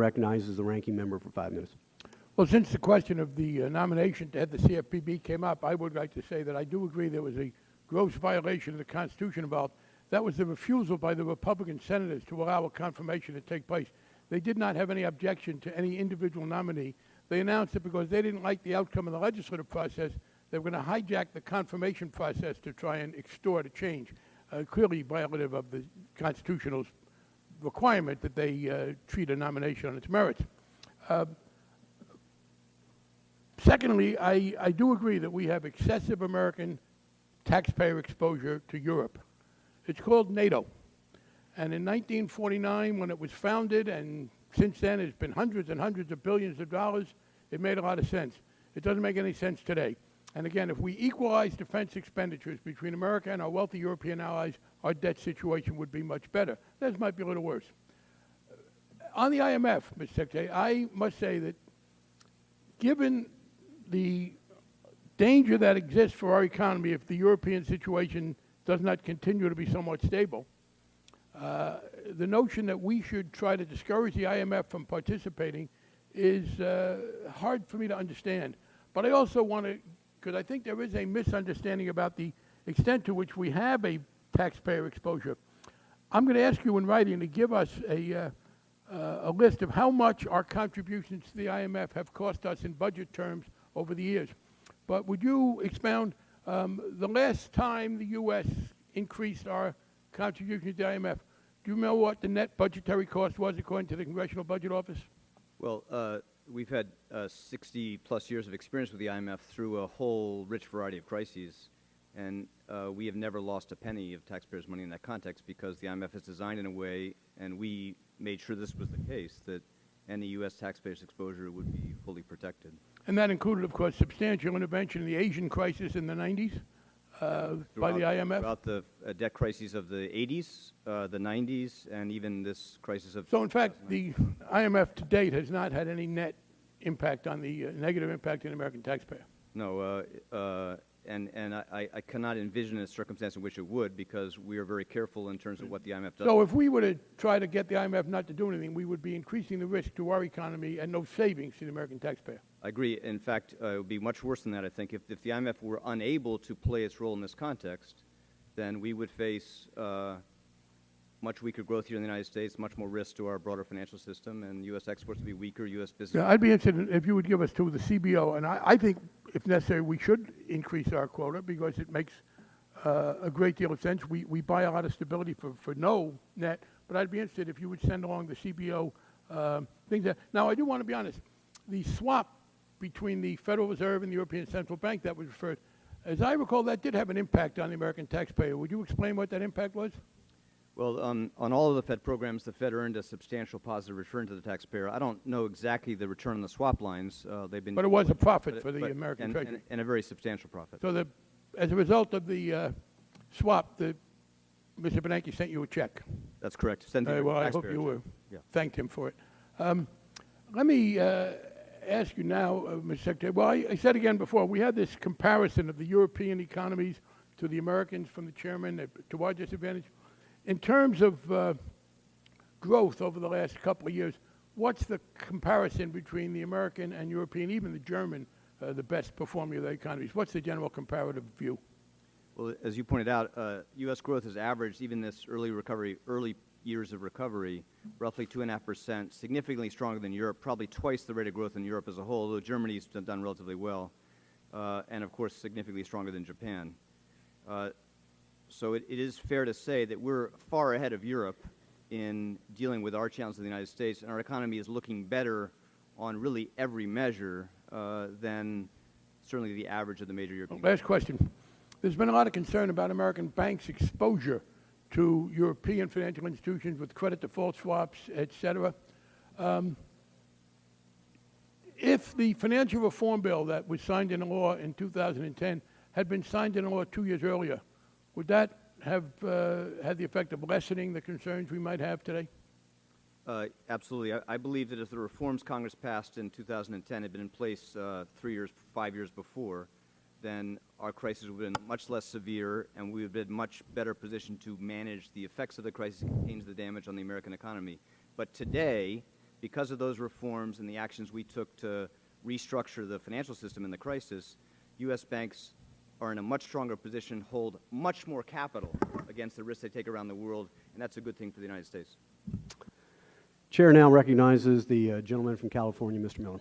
Recognizes the ranking member for 5 minutes. Well, since the question of the nomination to head the CFPB came up, I would like to say that I do agree there was a gross violation of the Constitution involved. That was the refusal by the Republican senators to allow a confirmation to take place. They did not have any objection to any individual nominee. They announced it because they didn't like the outcome of the legislative process. They were going to hijack the confirmation process to try and extort a change, clearly violative of the constitutional requirement that they treat a nomination on its merits. Secondly, I do agree that we have excessive American taxpayer exposure to Europe. It's called NATO. And in 1949, when it was founded, and since then it's been hundreds and hundreds of billions of dollars, it made a lot of sense. It doesn't make any sense today. And again, if we equalize defense expenditures between America and our wealthy European allies, our debt situation would be much better. Theirs might be a little worse. On the IMF, Mr. Secretary, I must say that given the danger that exists for our economy if the European situation does not continue to be somewhat stable, the notion that we should try to discourage the IMF from participating is hard for me to understand. But I also want to, because I think there is a misunderstanding about the extent to which we have a taxpayer exposure. I'm going to ask you in writing to give us a list of how much our contributions to the IMF have cost us in budget terms over the years. But would you expound the last time the U.S. increased our contribution to the IMF? Do you know what the net budgetary cost was according to the Congressional Budget Office? Well, we've had 60-plus years of experience with the IMF through a whole rich variety of crises, and we have never lost a penny of taxpayers' money in that context because the IMF is designed in a way, and we made sure this was the case, that any U.S. taxpayers' exposure would be fully protected. And that included, of course, substantial intervention in the Asian crisis in the 90s by the IMF? Throughout the debt crises of the 80s, the 90s, and even this crisis of... So, in fact, the IMF to date has not had any net impact on the negative impact on the American taxpayer. No, and I cannot envision a circumstance in which it would because we are very careful in terms of what the IMF does. So if we were to try to get the IMF not to do anything, we would be increasing the risk to our economy and no savings to the American taxpayer. I agree. In fact, it would be much worse than that, I think. If the IMF were unable to play its role in this context, then we would face much weaker growth here in the United States, much more risk to our broader financial system, and U.S. exports would be weaker, U.S. business... Yeah, I'd be interested if you would give us to the CBO, and I think, if necessary, we should increase our quota because it makes a great deal of sense. We buy a lot of stability for no net, but I'd be interested if you would send along the CBO things. Now, I do want to be honest. The swap between the Federal Reserve and the European Central Bank that was referred, as I recall, that did have an impact on the American taxpayer. Would you explain what that impact was? Well, on all of the Fed programs, the Fed earned a substantial positive return to the taxpayer. I don't know exactly the return on the swap lines. They've been... But it was a profit for the American Treasury. And a very substantial profit. So as a result of the swap, Mr. Bernanke sent you a check. That's correct. Sent to the well, I hope you thanked him for it. Let me ask you now, Mr. Secretary. Well, I said again before, we had this comparison of the European economies to the Americans from the chairman to our disadvantage. In terms of growth over the last couple of years, what's the comparison between the American and European, even the German, the best performing of the economies? What's the general comparative view? Well, as you pointed out, U.S. growth has averaged, even this early years of recovery, roughly 2.5%, significantly stronger than Europe, probably twice the rate of growth in Europe as a whole, although Germany's done relatively well, and of course significantly stronger than Japan. So it is fair to say that we're far ahead of Europe in dealing with our challenges in the United States, and our economy is looking better on really every measure than certainly the average of the major European countries. Last question. There's been a lot of concern about American banks' exposure to European financial institutions with credit default swaps, et cetera. If the financial reform bill that was signed into law in 2010 had been signed into law 2 years earlier, would that have had the effect of lessening the concerns we might have today? Absolutely. I believe that if the reforms Congress passed in 2010 had been in place 5 years before, then our crisis would have been much less severe, and we would have been much better positioned to manage the effects of the crisis and contain the damage on the American economy. But today, because of those reforms and the actions we took to restructure the financial system in the crisis, U.S. banks are in a much stronger position, hold much more capital against the risks they take around the world, and that's a good thing for the United States. Chair now recognizes the gentleman from California, Mr. Miller.